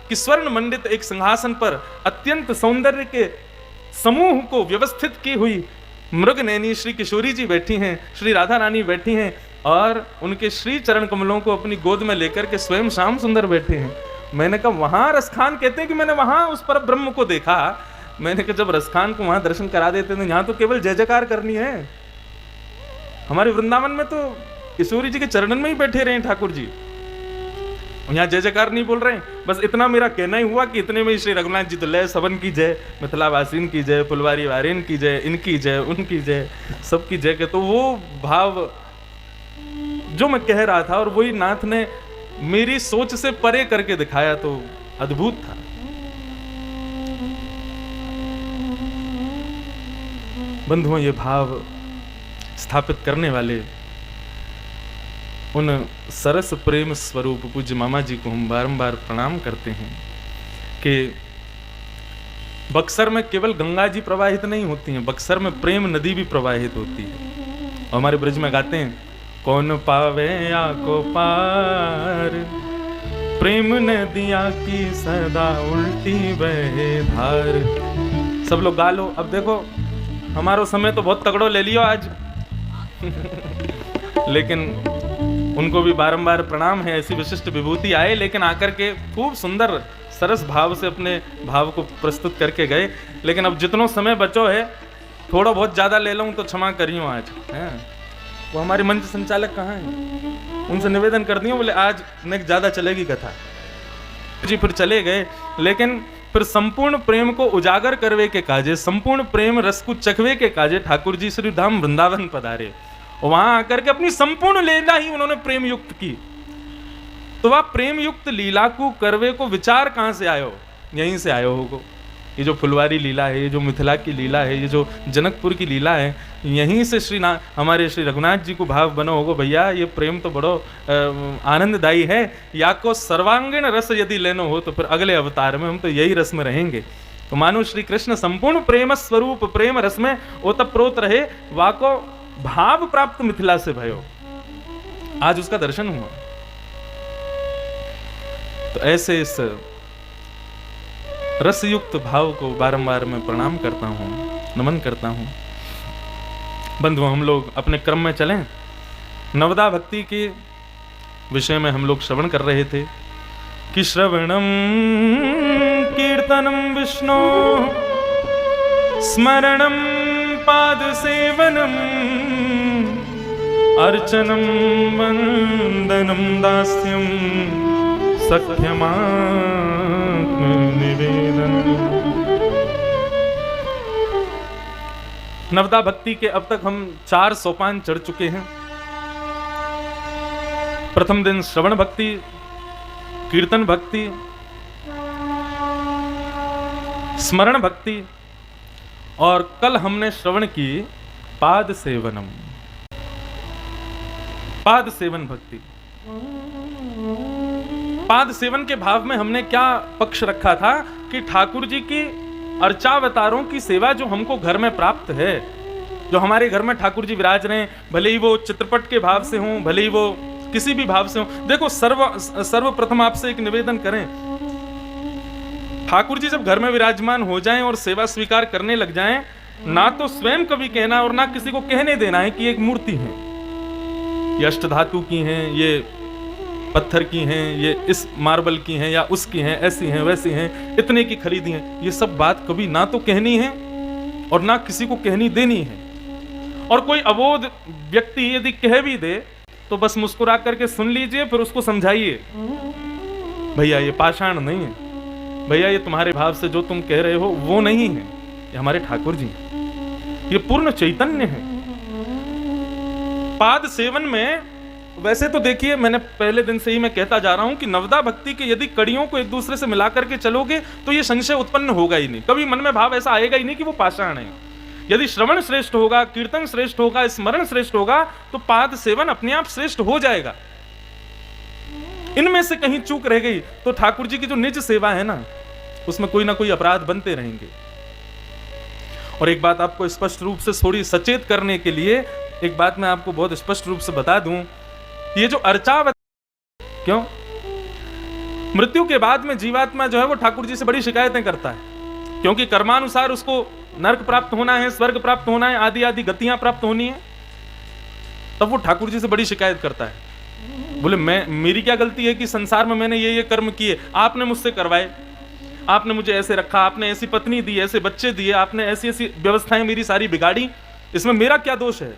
कि स्वर्ण मंडित एक सिंहासन पर अत्यंत सौंदर्य के समूह को व्यवस्थित की हुई मृग नैनी श्री किशोरी जी बैठी हैं, श्री राधा रानी बैठी हैं और उनके श्री चरण कमलों को अपनी गोद में लेकर के स्वयं श्याम सुंदर बैठे हैं। मैंने कहा वहां रसखान कहते हैं कि मैंने वहां उस पर ब्रह्म को देखा। मैंने कहा जब रसखान को वहां दर्शन करा देते हैं, यहाँ तो केवल जय जयकार करनी है। हमारे वृंदावन में तो किशोरी जी के चरणन में ही बैठे रहे ठाकुर जी, यहाँ जय जयकार नहीं बोल रहे हैं। बस इतना मेरा कहना ही हुआ कि इतने में श्री रघुनाथ जी तो लय सबन की जय, मिथिला वासीन की जय, फुलवारी वारेन की जय, इनकी जय, उनकी जय, सबकी जय के। तो वो भाव जो मैं कह रहा था और वही नाथ ने मेरी सोच से परे करके दिखाया, तो अद्भुत था। बंधुओं, ये भाव स्थापित करने वाले उन सरस प्रेम स्वरूप पूज्य मामा जी को हम बारंबार प्रणाम करते हैं कि बक्सर में केवल गंगा जी प्रवाहित नहीं होती हैं, बक्सर में प्रेम नदी भी प्रवाहित होती है। और हमारे ब्रज में गाते हैं, कौन पावे या को पार, प्रेम नदिया की सदा उल्टी बहे धार। सब लोग गा लो। अब देखो हमारो समय तो बहुत तगड़ो ले लियो आज लेकिन उनको भी बारंबार प्रणाम है, ऐसी विशिष्ट विभूति आए लेकिन आकर के खूब सुंदर सरस भाव से अपने भाव को प्रस्तुत करके गए। लेकिन अब जितनो समय बचो है, थोड़ा बहुत ज़्यादा ले लूँ तो क्षमा करियो आज है। वो हमारे मंच संचालक कहाँ हैं, उनसे निवेदन कर दियो, बोले आज नेक्स्ट ज़्यादा चलेगी कथा जी। फिर चले गए, लेकिन फिर संपूर्ण प्रेम को उजागर करवे के काजे, संपूर्ण प्रेम रस को चखवे के काजे ठाकुर जी श्री धाम वृंदावन पधारे। वहां आकर के अपनी संपूर्ण लीला ही उन्होंने प्रेम युक्त की। तो वह प्रेम युक्त लीला को करवे को विचार कहां से आयो? यहीं से आयो होगो। ये जो फुलवारी लीला है, ये जो मिथिला की लीला है, ये जो जनकपुर की लीला है, यहीं से हमारे श्री रघुनाथ जी को भाव बनो होगो। भैया ये प्रेम तो बड़ो आनंददायी है, या को सर्वांगीण रस यदि लेनो हो तो फिर अगले अवतार में हम तो यही रस में रहेंगे। तो मानो श्री कृष्ण संपूर्ण प्रेम स्वरूप प्रेम रस में ओतप्रोत रहे, वाको भाव प्राप्त मिथिला से भयो। आज उसका दर्शन हुआ। तो ऐसे इस रसयुक्त भाव को बारंबार मैं प्रणाम करता हूं, नमन करता हूं। बंधुओं, हम लोग अपने क्रम में चलें। नवदा भक्ति के विषय में हम लोग श्रवण कर रहे थे कि श्रवणम कीर्तनम विष्णु स्मरणम पाद सेवनम अर्चनम वंदनम दास्यम सख्यमात्म निवेदन। नवदा भक्ति के अब तक हम 4 सोपान चढ़ चुके हैं। प्रथम दिन श्रवण भक्ति, कीर्तन भक्ति, स्मरण भक्ति, और कल हमने श्रवण की पाद सेवनम, पाद सेवन भक्ति। पाद सेवन के भाव में हमने क्या पक्ष रखा था कि ठाकुर जी की अर्चावतारों की सेवा जो हमको घर में प्राप्त है, जो हमारे घर में ठाकुर जी विराज रहे हैं, भले ही वो चित्रपट के भाव से हों, भले ही वो किसी भी भाव से हों। देखो सर्वप्रथम आपसे एक निवेदन करें, ठाकुर जी जब घर में विराजमान हो जाएं और सेवा स्वीकार करने लग जाएं, ना तो स्वयं कभी कहना और ना किसी को कहने देना है कि एक मूर्ति है, ये अष्टधातु की हैं, ये पत्थर की हैं, ये इस मार्बल की हैं या उसकी हैं, ऐसी हैं वैसी हैं, इतने की खरीदी हैं। ये सब बात कभी ना तो कहनी है और ना किसी को कहनी देनी है। और कोई अबोध व्यक्ति यदि कह भी दे तो बस मुस्कुरा करके सुन लीजिए, फिर उसको समझाइए, भैया ये पाषाण नहीं है, भैया ये तुम्हारे भाव से जो तुम कह रहे हो वो नहीं है, ये हमारे ठाकुर जी, ये पूर्ण चैतन्य है। पाद सेवन में वैसे तो देखिए, मैंने पहले दिन से ही मैं कहता जा रहा हूं कि नवदा भक्ति के यदि कड़ियों को एक दूसरे से मिलाकर के चलोगे तो ये संशय उत्पन्न होगा ही नहीं, कभी मन में भाव ऐसा आएगा ही नहीं कि वो पाषाण है। यदि श्रवण श्रेष्ठ होगा, कीर्तन श्रेष्ठ होगा, स्मरण श्रेष्ठ होगा, तो पाद सेवन अपने आप श्रेष्ठ हो जाएगा। इनमें से कहीं चूक रह गई तो ठाकुर जी की जो निज सेवा है ना, उसमें कोई ना कोई अपराध बनते रहेंगे। और एक बात आपको स्पष्ट रूप से थोड़ी सचेत करने के लिए एक बात मैं आपको बहुत स्पष्ट रूप से बता दूं, ये जो अर्चावत, क्यों मृत्यु के बाद में जीवात्मा जो है वो ठाकुर जी से बड़ी शिकायतें करता है, क्योंकि कर्मानुसार उसको नरक प्राप्त होना है, स्वर्ग प्राप्त होना है, आदि आदि गतियां प्राप्त होनी है। तब वो ठाकुर जी से बड़ी शिकायत करता है, बोले मेरी क्या गलती है कि संसार में मैंने ये कर्म किए, आपने मुझसे करवाए, आपने मुझे ऐसे रखा, आपने ऐसी पत्नी दी, ऐसे बच्चे दिए, आपने ऐसी ऐसी व्यवस्थाएं मेरी सारी बिगाड़ी, इसमें मेरा क्या दोष है।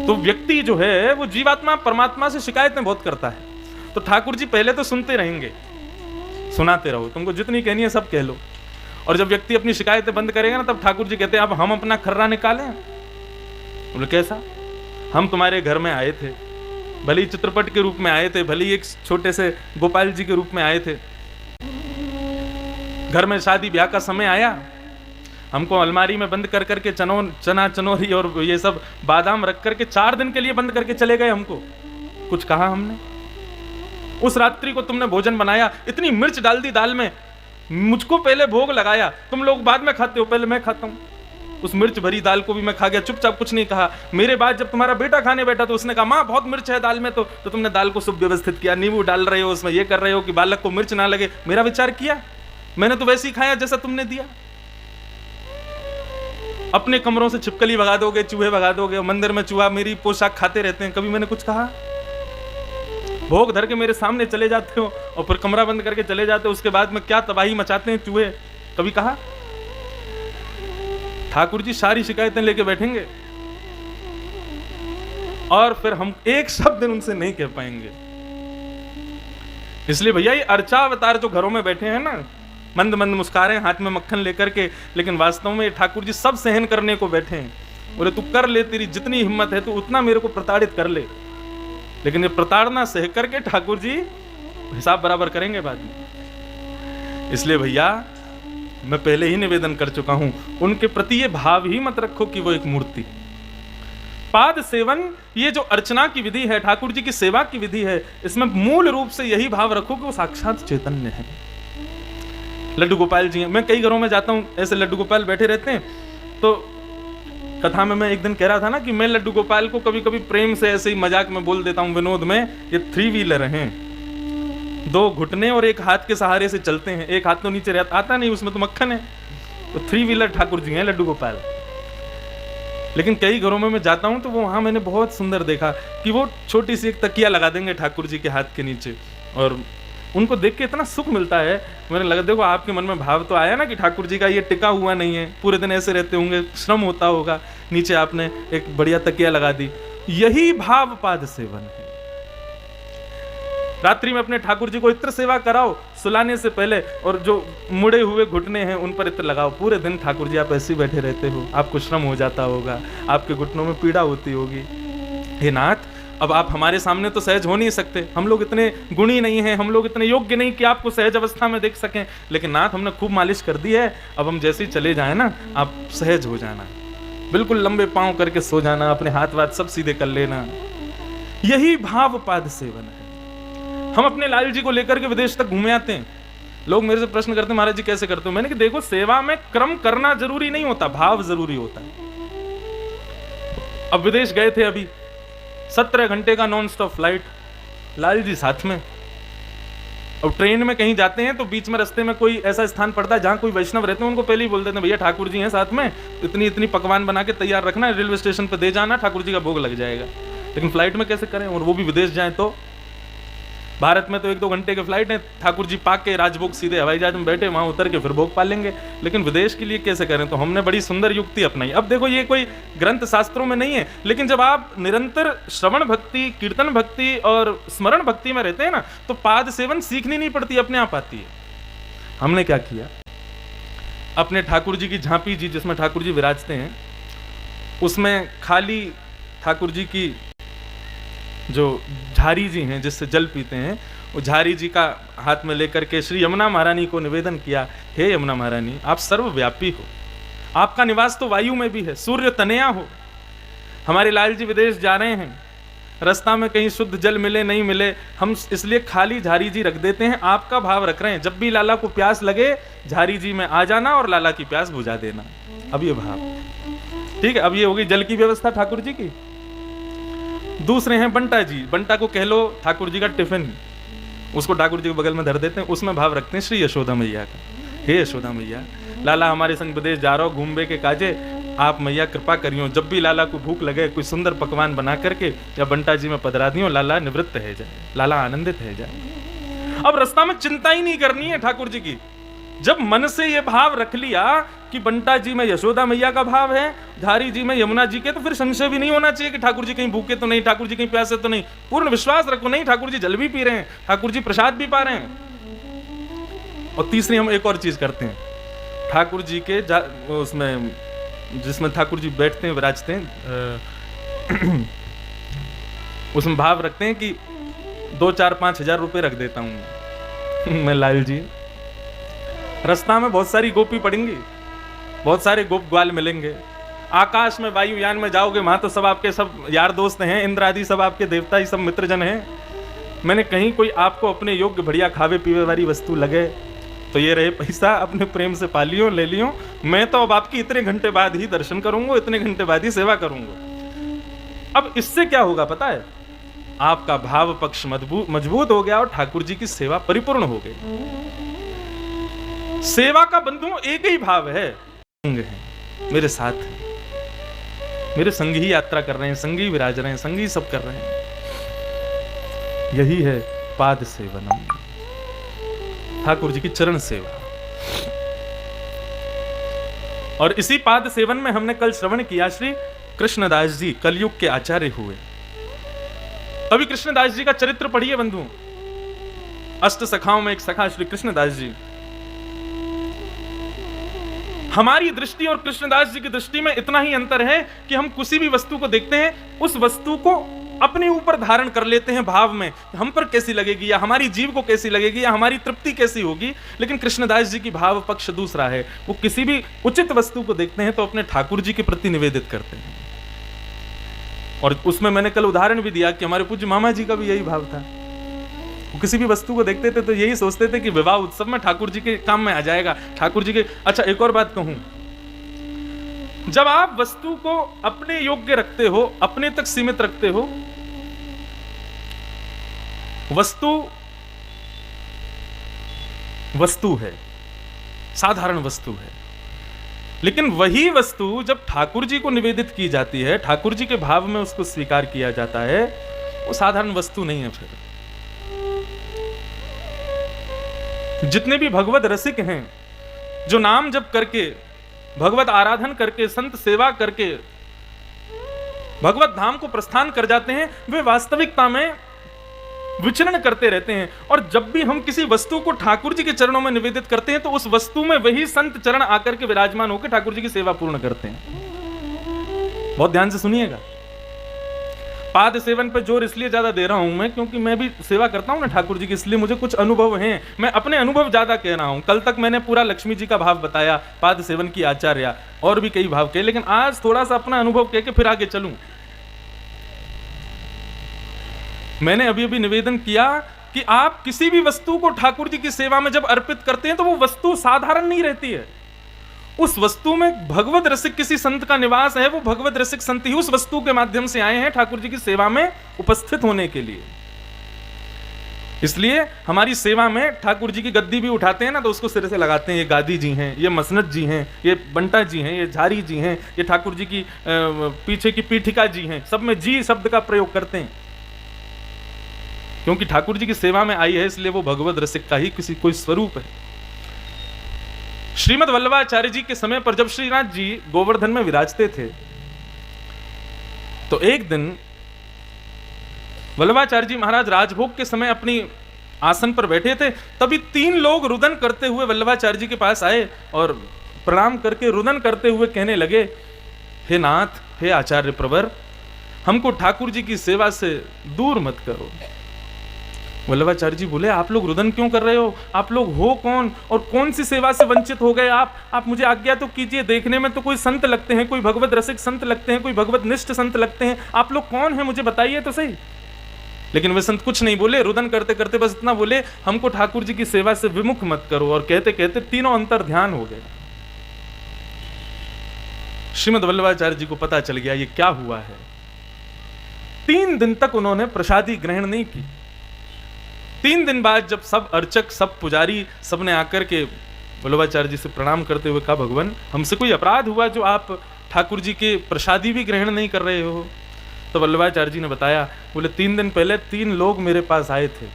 तो व्यक्ति जो है वो जीवात्मा परमात्मा से शिकायतें बहुत करता है। तो ठाकुर जी पहले तो सुनते रहेंगे, सुनाते रहो, तुमको जितनी कहनी है सब कह लो। और जब व्यक्ति अपनी शिकायतें बंद करेगा ना, तब ठाकुर जी कहते हैं अब हम अपना खर्रा निकालें। बोले कैसा? हम तुम्हारे घर में आए थे, भले ही चित्रपट के रूप में आए थे, भले ही एक छोटे से गोपाल जी के रूप में आए थे, घर में शादी ब्याह का समय आया, हमको अलमारी में बंद कर करके चना चनोरी और ये सब बादाम रख करके 4 दिन के लिए बंद करके चले गए। हमको कुछ कहा हमने? उस रात्रि को तुमने भोजन बनाया, इतनी मिर्च डाल दी दाल में, मुझको पहले भोग लगाया, तुम लोग बाद में खाते हो, पहले मैं खाता हूं। उस मिर्च भरी दाल को भी मैं खा गया, चुपचाप कुछ नहीं कहा। मेरे बाद जब तुम्हारा बेटा खाने बैठा तो उसने कहा माँ बहुत मिर्च है दाल में, तो तुमने दाल को सुव्यवस्थित किया, नींबू डाल रहे हो उसमें, ये कर रहे हो कि बालक को मिर्च ना लगे। मेरा विचार किया? मैंने तो वैसे ही खाया जैसा तुमने दिया। अपने कमरों से छिपकली भगा दोगे, चूहे भगा दोगे, मंदिर में चूहा मेरी पोशाक खाते रहते हैं, कभी मैंने कुछ कहा? भोग धर के मेरे सामने चले जाते हो और फिर कमरा बंद करके चले जाते हो, उसके बाद में क्या तबाही मचाते हैं चूहे, कभी कहा? ठाकुर जी सारी शिकायतें लेके बैठेंगे और फिर हम एक शब्द उनसे नहीं कह पाएंगे। इसलिए भैया ये अर्चा अवतार जो घरों में बैठे हैं ना, मंद मंद मुस्कारे, हाथ में मक्खन लेकर के, लेकिन वास्तव में ठाकुर जी सब सहन करने को बैठे हैं। बोले तू कर ले, तेरी जितनी हिम्मत है तू उतना मेरे को प्रताड़ित कर ले, लेकिन ये प्रताड़ना सह करके ठाकुर जी हिसाब बराबर करेंगे बाद में। इसलिए भैया मैं पहले ही निवेदन कर चुका हूं, उनके प्रति ये भाव ही मत रखो कि वो एक मूर्ति। पाद सेवन, ये जो अर्चना की विधि है, ठाकुर जी की सेवा की विधि है, इसमें मूल रूप से यही भाव रखो कि वो साक्षात चैतन्य है। लड्डू गोपाल जी हैं, मैं कई घरों में जाता हूं, ऐसे लड्डू गोपाल बैठे रहते हैं। तो कथा में मैं एक दिन कह रहा था ना कि मैं लड्डू गोपाल को कभी कभी प्रेम से ऐसे ही मजाक में बोल देता हूं, विनोद में, ये 3 व्हीलर हैं, 2 घुटने और एक हाथ के सहारे से चलते हैं, एक हाथ तो नीचे रहता आता नहीं, उसमें तो मक्खन है। तो 3 व्हीलर ठाकुर जी हैं लड्डू गोपाल। लेकिन कई घरों में मैं जाता हूं तो वो वहां मैंने बहुत सुंदर देखा कि वो छोटी सी एक तकिया लगा देंगे ठाकुर जी के हाथ के नीचे, और उनको देख के इतना सुख मिलता है। मैंने लगा देखो आपके मन में भाव तो आया ना कि ठाकुर जी का ये टिका हुआ नहीं है, पूरे दिन ऐसे रहते होंगे, श्रम होता होगा, नीचे आपने एक बढ़िया तकिया लगा दी। यही भाव पाद सेवन है। रात्रि में अपने ठाकुर जी को इत्र सेवा कराओ सुलाने से पहले, और जो मुड़े हुए घुटने हैं उन पर इत्र लगाओ। पूरे दिन ठाकुर जी आप ऐसे ही बैठे रहते हो, आपको श्रम हो जाता होगा, आपके घुटनों में पीड़ा होती होगी। हे नाथ, अब आप हमारे सामने तो सहज हो नहीं सकते, हम लोग इतने गुणी नहीं हैं, हम लोग इतने योग्य नहीं कि आपको सहज अवस्था में देख सकें, लेकिन नाथ हमने खूब मालिश कर दी है, अब हम जैसे ही चले जाए ना आप सहज हो जाना, बिल्कुल लंबे पांव करके सो जाना, अपने हाथ वाथ सब सीधे कर लेना। यही भाव पाद सेवन है। हम अपने लाल जी को लेकर के विदेश तक घूमे आते हैं, लोग मेरे से प्रश्न करते हैं महाराज जी कैसे करते हो? मैंने कहा देखो सेवा में क्रम करना जरूरी नहीं होता, भाव जरूरी होता है। अब विदेश गए थे अभी, 17 घंटे का non stop flight, Lal ji साथ में। अब ट्रेन में कहीं जाते हैं तो बीच में रास्ते में कोई ऐसा स्थान पड़ता है जहां कोई वैष्णव रहते हैं, उनको पहले ही बोल देते हैं भैया ठाकुर जी हैं साथ में, इतनी इतनी पकवान बना के तैयार रखना, रेलवे स्टेशन पे दे जाना, ठाकुर जी का भोग लग जाएगा। लेकिन फ्लाइट में कैसे करें, और वो भी विदेश जाए तो? भारत में तो 1-2 घंटे के फ्लाइट है, ठाकुर जी पाक के राजभोग सीधे हवाई जहाज में बैठे, वहां उतर के फिर भोग पा लेंगे। लेकिन विदेश के लिए कैसे करें? तो हमने बड़ी सुंदर युक्ति अपनाई। अब देखो ये कोई ग्रंथ शास्त्रों में नहीं है, लेकिन जब आप निरंतर श्रवण भक्ति, कीर्तन भक्ति और स्मरण भक्ति में रहते हैं ना, तो पाद सेवन सीखनी नहीं पड़ती, अपने आप आती है। हमने क्या किया, अपने ठाकुर जी की झांपी जी जिसमें ठाकुर जी विराजते हैं, उसमें खाली ठाकुर जी की जो झारी जी हैं जिससे जल पीते हैं, वो झारी जी का हाथ में लेकर के श्री यमुना महारानी को निवेदन किया, हे यमुना महारानी आप सर्वव्यापी हो, आपका निवास तो वायु में भी है, सूर्य तनया हो। हमारे लाल जी विदेश जा रहे हैं, रास्ता में कहीं शुद्ध जल मिले नहीं मिले, हम इसलिए खाली झारी जी रख देते हैं, आपका भाव रख रहे हैं, जब भी लाला को प्यास लगे झारी जी में आ जाना और लाला की प्यास बुझा देना। अब ये भाव ठीक है। अब ये होगी जल की व्यवस्था ठाकुर जी की। दूसरे हैं बंटा जी, बंटा को कह लो ठाकुर जी का टिफिन। उसको ठाकुर जी के बगल में धर देते हैं, उसमें भाव रखते हैं श्री यशोदा मैया का। हे यशोदा मैया, लाला हमारे संग विदेश जा रहा हो घूमबे के काजे, आप मैया कृपा करियो, जब भी लाला को भूख लगे कोई सुंदर पकवान बना करके या बंटा जी में पधरा दियो, लाला निवृत्त है जाए, लाला आनंदित है जाए। अब रास्ता में चिंता ही नहीं करनी है ठाकुर जी की। जब मन से ये भाव रख लिया कि बंटा जी में यशोदा मैया का भाव है, धारी जी में यमुना जी के, तो फिर संशय भी नहीं होना चाहिए कि ठाकुर जी कहीं भूखे तो नहीं, ठाकुर जी कहीं प्यासे तो नहीं। पूर्ण विश्वास रखो, नहीं ठाकुर जी जल भी पी रहे हैं, ठाकुर जी प्रसाद भी पा रहे हैं। और तीसरी हम एक और चीज करते हैं, ठाकुर जी के उसमें जिसमें ठाकुर जी बैठते हैं विराजते हैं उसमें भाव रखते हैं कि 2-4-5 हजार रुपए रख देता हूं मैं लाल जी। रास्ता में बहुत सारी गोपी पड़ेंगी, बहुत सारे गोप ग्वाल मिलेंगे, आकाश में वायुयान में जाओगे, वहां तो सब आपके सब यार दोस्त हैं, इंद्र आदि सब आपके देवता ही सब मित्रजन हैं। मैंने कहीं कोई आपको अपने योग्य बढ़िया खावे पीवे वाली वस्तु लगे तो ये रहे पैसा, अपने प्रेम से पालियो ले लियो, मैं तो अब आपकी इतने घंटे बाद ही दर्शन करूंगा, इतने घंटे बाद ही सेवा करूंगा। अब इससे क्या होगा पता है, आपका भाव पक्ष मजबूत हो गया और ठाकुर जी की सेवा परिपूर्ण हो गई। सेवा का बंधु एक ही भाव है, संग है, मेरे साथ है, मेरे संग ही यात्रा कर रहे हैं, संग ही विराज रहे हैं, संग ही सब कर रहे हैं। यही है पाद सेवनम, ठाकुर जी की चरण सेवा। और इसी पाद सेवन में हमने कल श्रवण किया, श्री कृष्णदास जी कलयुग के आचार्य हुए। अभी कृष्णदास जी का चरित्र पढ़िए बंधु, अष्ट सखाओं में एक सखा श्री कृष्णदास जी। हमारी दृष्टि और कृष्णदास जी की दृष्टि में इतना ही अंतर है कि हम किसी भी वस्तु को देखते हैं, उस वस्तु को अपने ऊपर धारण कर लेते हैं भाव में, हम पर कैसी लगेगी या हमारी जीव को कैसी लगेगी या हमारी तृप्ति कैसी होगी। लेकिन कृष्णदास जी की भाव पक्ष दूसरा है, वो किसी भी उचित वस्तु को देखते हैं तो अपने ठाकुर जी के प्रति निवेदित करते हैं। और उसमें मैंने कल उदाहरण भी दिया कि हमारे पूज्य मामा जी का भी यही भाव था, वो किसी भी वस्तु को देखते थे तो यही सोचते थे कि विवाह उत्सव में ठाकुर जी के काम में आ जाएगा, ठाकुर जी के। अच्छा एक और बात कहूं, जब आप वस्तु को अपने योग्य रखते हो, अपने तक सीमित रखते हो, वस्तु है, साधारण वस्तु है, लेकिन वही वस्तु जब ठाकुर जी को निवेदित की जाती है, ठाकुर जी के भाव में उसको स्वीकार किया जाता है, वो साधारण वस्तु नहीं है। फिर जितने भी भगवत रसिक हैं, जो नाम जप करके, भगवत आराधन करके, संत सेवा करके भगवत धाम को प्रस्थान कर जाते हैं, वे वास्तविकता में विचरण करते रहते हैं। और जब भी हम किसी वस्तु को ठाकुर जी के चरणों में निवेदित करते हैं तो उस वस्तु में वही संत चरण आकर के विराजमान होकर ठाकुर जी की सेवा पूर्ण करते हैं। बहुत ध्यान से सुनिएगा। पाद सेवन पे जोर इसलिए ज्यादा दे रहा हूं मैं क्योंकि मैं भी सेवा करता हूं ना ठाकुर जी की, इसलिए मुझे कुछ अनुभव हैं, मैं अपने अनुभव ज्यादा कह रहा हूं। कल तक मैंने पूरा लक्ष्मी जी का भाव बताया, पाद सेवन की आचार्य, और भी कई भाव कहे, लेकिन आज थोड़ा सा अपना अनुभव कह के फिर आगे चलूं। मैंने अभी अभी निवेदन किया कि आप किसी भी वस्तु को ठाकुर जी की सेवा में जब अर्पित करते हैं तो वो वस्तु साधारण नहीं रहती है। उस वस्तु में भगवत रसिक किसी संत का निवास है, वो भगवत रसिक संत ही उस वस्तु के माध्यम से आए हैं ठाकुर जी की सेवा में उपस्थित होने के लिए। इसलिए हमारी सेवा में ठाकुर जी की गद्दी भी उठाते हैं ना तो उसको सिरे से लगाते हैं, ये गादी जी हैं, ये मसनद जी हैं, ये बंटा जी हैं, ये झारी जी हैं, ये ठाकुर जी की पीछे की पीठिका जी हैं, सब में जी शब्द का प्रयोग करते हैं क्योंकि ठाकुर जी की सेवा में आई है, इसलिए वो भगवत रसिक का ही किसी कोई स्वरूप है। श्रीमद वल्लभाचार्य जी के समय पर जब श्रीनाथ जी गोवर्धन में विराजते थे तो एक दिन वल्लभाचार्य जी महाराज राजभोग के समय अपनी आसन पर बैठे थे, तभी 3 लोग रुदन करते हुए वल्लभाचार्य जी के पास आए और प्रणाम करके रुदन करते हुए कहने लगे, हे नाथ, हे आचार्य प्रवर, हमको ठाकुर जी की सेवा से दूर मत करो। वल्लभाचार्य जी बोले, आप लोग रुदन क्यों कर रहे हो? आप लोग हो कौन और कौन सी सेवा से वंचित हो गए आप मुझे आज्ञा तो कीजिए। देखने में तो कोई संत लगते हैं, कोई भगवत रसिक संत लगते हैं, कोई भगवत निष्ठ संत लगते हैं, आप लोग कौन हैं मुझे बताइए तो सही। लेकिन वे संत कुछ नहीं बोले, रुदन करते करते बस इतना बोले, हमको ठाकुर जी की सेवा से विमुख मत करो। और कहते कहते तीनों अंतर ध्यान हो गए। श्रीमद वल्लभाचार्य जी को पता चल गया ये क्या हुआ है। 3 दिन तक उन्होंने प्रसादी ग्रहण नहीं की। 3 दिन बाद जब सब अर्चक, सब पुजारी, सब ने आकर के वल्लभाचार्य जी से प्रणाम करते हुए कहा, भगवान हमसे कोई अपराध हुआ जो आप ठाकुर जी के प्रसादी भी ग्रहण नहीं कर रहे हो? तो वल्लभाचार्य जी ने बताया, बोले 3 दिन पहले 3 लोग मेरे पास आए थे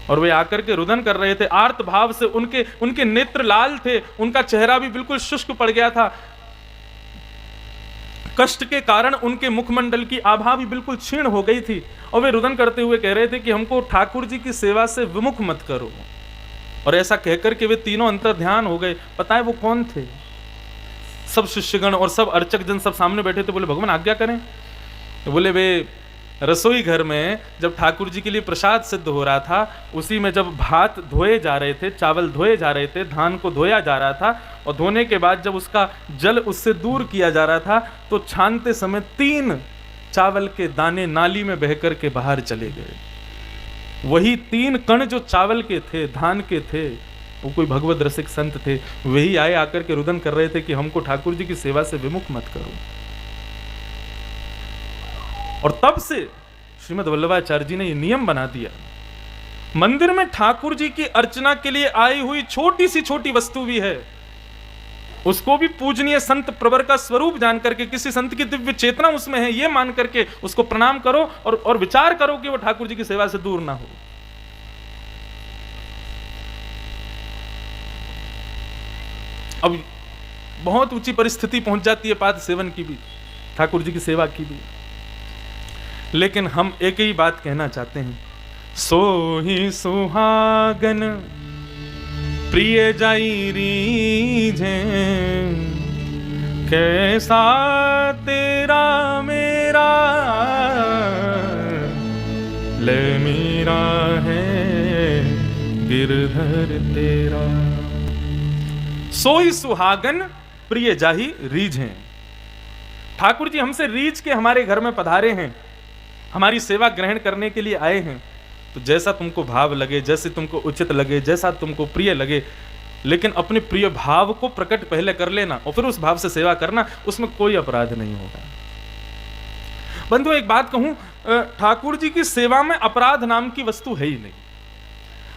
और वे आकर के रुदन कर रहे थे, आर्त भाव से, उनके नेत्र लाल थे, उनका चेहरा भी बिल्कुल शुष्क पड़ गया था, कष्ट के कारण उनके मुखमंडल की आभा भी बिल्कुल क्षीण हो गई थी, और वे रुदन करते हुए कह रहे थे कि हमको ठाकुर जी की सेवा से विमुख मत करो। और ऐसा कहकर के वे तीनों अंतर ध्यान हो गए। पता है वो कौन थे? सब शिष्यगण और सब अर्चक जन सब सामने बैठे थे। बोले भगवान आज्ञा करें। तो बोले वे रसोई घर में जब ठाकुर जी के लिए प्रसाद सिद्ध हो रहा था, उसी में जब भात धोए जा रहे थे, चावल धोए जा रहे थे, धान को धोया जा रहा था, और धोने के बाद जब उसका जल उससे दूर किया जा रहा था, तो छानते समय 3 चावल के दाने नाली में बहकर के बाहर चले गए। वही 3 कण जो चावल के थे, धान के थे, वो कोई भगवत रसिक संत थे, वही आए आकर के रुदन कर रहे थे कि हमको ठाकुर जी की सेवा से विमुख मत करो। और तब से श्रीमद् वल्लभाचार्य जी ने ये नियम बना दिया, मंदिर में ठाकुर जी की अर्चना के लिए आई हुई छोटी सी छोटी वस्तु भी है, उसको भी पूजनीय संत प्रवर का स्वरूप जान करके, किसी संत की दिव्य चेतना उसमें है ये मान करके उसको प्रणाम करो और विचार करो कि वो ठाकुर जी की सेवा से दूर ना हो। अब बहुत ऊंची परिस्थिति पहुंच जाती है पाद सेवन की भी, ठाकुर जी की सेवा की भी, लेकिन हम एक ही बात कहना चाहते हैं, सो ही सुहागन प्रिय जाई रीझे, कैसा तेरा मेरा ले मेरा है गिरधर तेरा। सोई सुहागन प्रिय जाही रीझे। ठाकुर जी हमसे रीझ के हमारे घर में पधारे हैं, हमारी सेवा ग्रहण करने के लिए आए हैं, तो जैसा तुमको भाव लगे, जैसे तुमको उचित लगे, जैसा तुमको प्रिय लगे, लेकिन अपने प्रिय भाव को प्रकट पहले कर लेना और फिर उस भाव से सेवा करना, उसमें कोई अपराध नहीं होगा। बंधु एक बात कहूं, ठाकुर जी की सेवा में अपराध नाम की वस्तु है ही नहीं।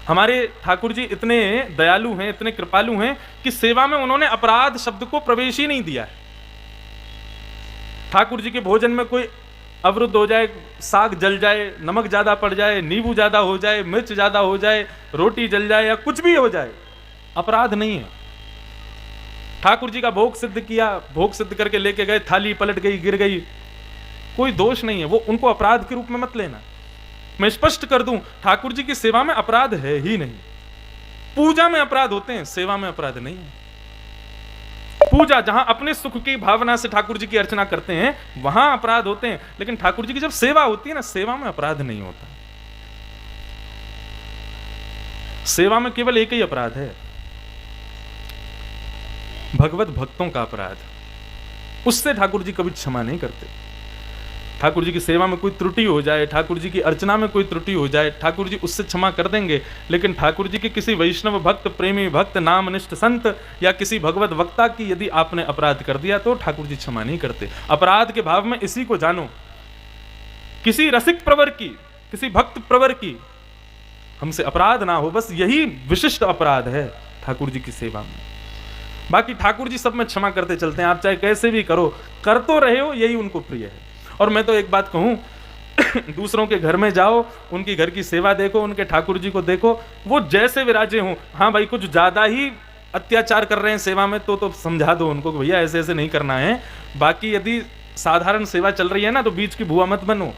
हमारे ठाकुर जी इतने दयालु हैं, इतने कृपालु हैं कि सेवा में उन्होंने अपराध शब्द को प्रवेश ही नहीं दिया है। ठाकुर जी के भोजन में कोई अवरुद्ध हो जाए, साग जल जाए, नमक ज्यादा पड़ जाए, नींबू ज्यादा हो जाए, मिर्च ज्यादा हो जाए, रोटी जल जाए या कुछ भी हो जाए, अपराध नहीं है। ठाकुर जी का भोग सिद्ध किया, भोग सिद्ध करके लेके गए, थाली पलट गई, गिर गई, कोई दोष नहीं है, वो उनको अपराध के रूप में मत लेना। मैं स्पष्ट कर दूं, ठाकुर जी की सेवा में अपराध है ही नहीं। पूजा में अपराध होते हैं, सेवा में अपराध नहीं है। पूजा जहां अपने सुख की भावना से ठाकुर जी की अर्चना करते हैं वहां अपराध होते हैं, लेकिन ठाकुर जी की जब सेवा होती है ना, सेवा में अपराध नहीं होता। सेवा में केवल एक ही अपराध है, भगवत भक्तों का अपराध। उससे ठाकुर जी कभी क्षमा नहीं करते। ठाकुर जी की सेवा में कोई त्रुटि हो जाए, ठाकुर जी की अर्चना में कोई त्रुटि हो जाए, ठाकुर जी उससे क्षमा कर देंगे, लेकिन ठाकुर जी के किसी वैष्णव भक्त, प्रेमी भक्त, नामनिष्ठ संत या किसी भगवत वक्ता की यदि आपने अपराध कर दिया तो ठाकुर जी क्षमा नहीं करते। अपराध के भाव में इसी को जानो, किसी रसिक प्रवर की, किसी भक्त प्रवर की हमसे अपराध ना हो, बस यही विशिष्ट अपराध है ठाकुर जी की सेवा में। बाकी ठाकुर जी सब में क्षमा करते चलते हैं, आप चाहे कैसे भी करो, कर तो रहे हो, यही उनको प्रिय है। और मैं तो एक बात कहूं, दूसरों के घर में जाओ, उनकी घर की सेवा देखो, उनके ठाकुर जी को देखो, वो जैसे विराजे हों, हाँ भाई कुछ ज्यादा ही अत्याचार कर रहे हैं सेवा में तो समझा दो उनको कि भैया ऐसे ऐसे नहीं करना है। बाकी यदि साधारण सेवा चल रही है ना, तो बीच की भुआ मत बनो,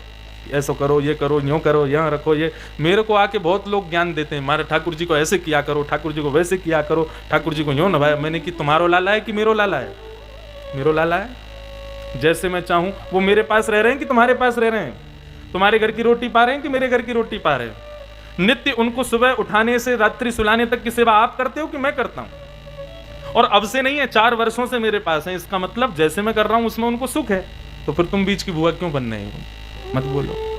ऐसा करो, ये करो, यूं करो, यहाँ रखो। ये मेरे को आके बहुत लोग ज्ञान देते हैं, हमारे ठाकुर जी को ऐसे किया करो, ठाकुर जी को वैसे किया करो, ठाकुर जी को यूं नभाया। मैंने कि तुम्हारो लाला है कि मेरो लाला है? मेरो लाला है। जैसे मैं चाहूं वो मेरे पास रह रहे हैं कि तुम्हारे पास रह रहे हैं? तुम्हारे घर की रोटी पा रहे हैं कि मेरे घर की रोटी पा रहे हैं? नित्य उनको सुबह उठाने से रात्रि सुलाने तक की सेवा आप करते हो कि मैं करता हूं? और अब से नहीं है, 4 वर्षों से मेरे पास है। इसका मतलब जैसे मैं कर रहा हूं उसमें उनको सुख है, तो फिर तुम बीच की बुआ क्यों बन रहे हो? मत बोलो।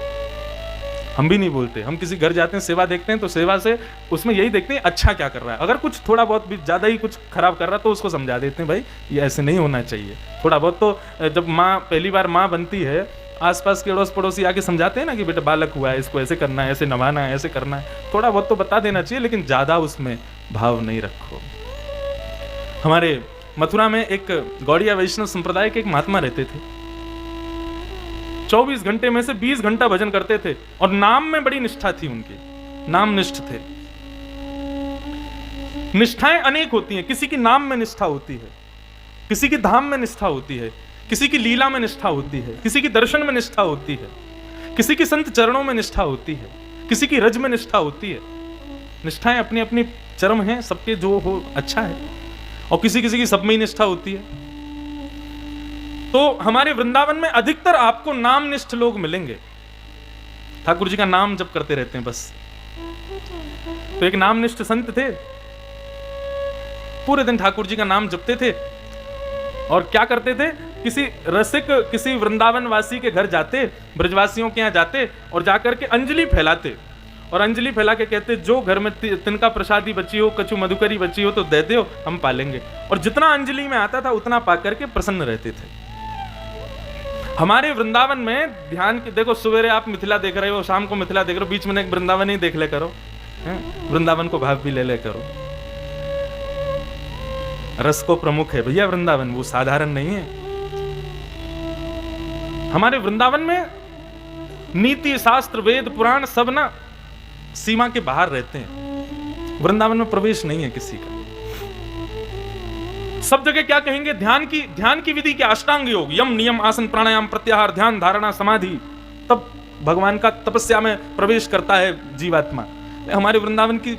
हम भी नहीं बोलते। हम किसी घर जाते हैं, सेवा देखते हैं, तो सेवा से उसमें यही देखते हैं अच्छा क्या कर रहा है। अगर कुछ थोड़ा बहुत भी ज़्यादा ही कुछ खराब कर रहा है तो उसको समझा देते हैं, भाई ये ऐसे नहीं होना चाहिए। थोड़ा बहुत तो जब माँ पहली बार माँ बनती है, आसपास के अड़ोस पड़ोसी आके समझाते हैं ना कि बेटा बालक हुआ है, इसको ऐसे करना है, ऐसे नवाना है, ऐसे करना है, थोड़ा बहुत तो बता देना चाहिए, लेकिन ज्यादा उसमें भाव नहीं रखो। हमारे मथुरा में एक गौड़िया वैष्णव संप्रदाय के एक महात्मा रहते थे। 24 घंटे में से 20 घंटा भजन करते थे और नाम में बड़ी निष्ठा थी उनकी, नाम निष्ठ थे। निष्ठाएं अनेक होती हैं, किसी की नाम में निष्ठा होती है, किसी की धाम में निष्ठा होती है, किसी की लीला में निष्ठा होती है, किसी की दर्शन में निष्ठा होती है, किसी की संत चरणों में निष्ठा होती है, किसी की रज में निष्ठा होती है। निष्ठाएं अपनी अपनी चरम हैं, सबके जो हो अच्छा है, और किसी किसी की सब में ही निष्ठा होती है। तो हमारे वृंदावन में अधिकतर आपको नाम निष्ठ लोग मिलेंगे, ठाकुर जी का नाम जप करते रहते हैं बस। तो एक नाम निष्ठ संत थे, पूरे दिन ठाकुर जी का नाम जपते थे और क्या करते थे, किसी रसिक, किसी वृंदावन वासी के घर जाते, ब्रजवासियों के यहाँ जाते और जाकर के अंजलि फैलाते, और अंजलि फैला के कहते जो घर में तिनका प्रसादी बची हो, कछु मधुकरी बची हो तो दे दो, हम पालेंगे। और जितना अंजलि में आता था उतना पाकर के प्रसन्न रहते थे। हमारे वृंदावन में ध्यान की, देखो सवेरे आप मिथिला देख रहे हो, शाम को मिथिला देख रहे हो, बीच में एक वृंदावन ही देख ले करो, वृंदावन को भाव भी ले ले करो। रस को प्रमुख है भैया वृंदावन, वो साधारण नहीं है। हमारे वृंदावन में नीति शास्त्र वेद पुराण सब ना सीमा के बाहर रहते हैं, वृंदावन में प्रवेश नहीं है किसी का। सब जगह क्या कहेंगे, ध्यान की विधि क्या, अष्टांग योग, यम नियम आसन प्राणायाम प्रत्याहार ध्यान धारणा समाधि, तब भगवान का तपस्या में प्रवेश करता है जीवात्मा। हमारे वृंदावन की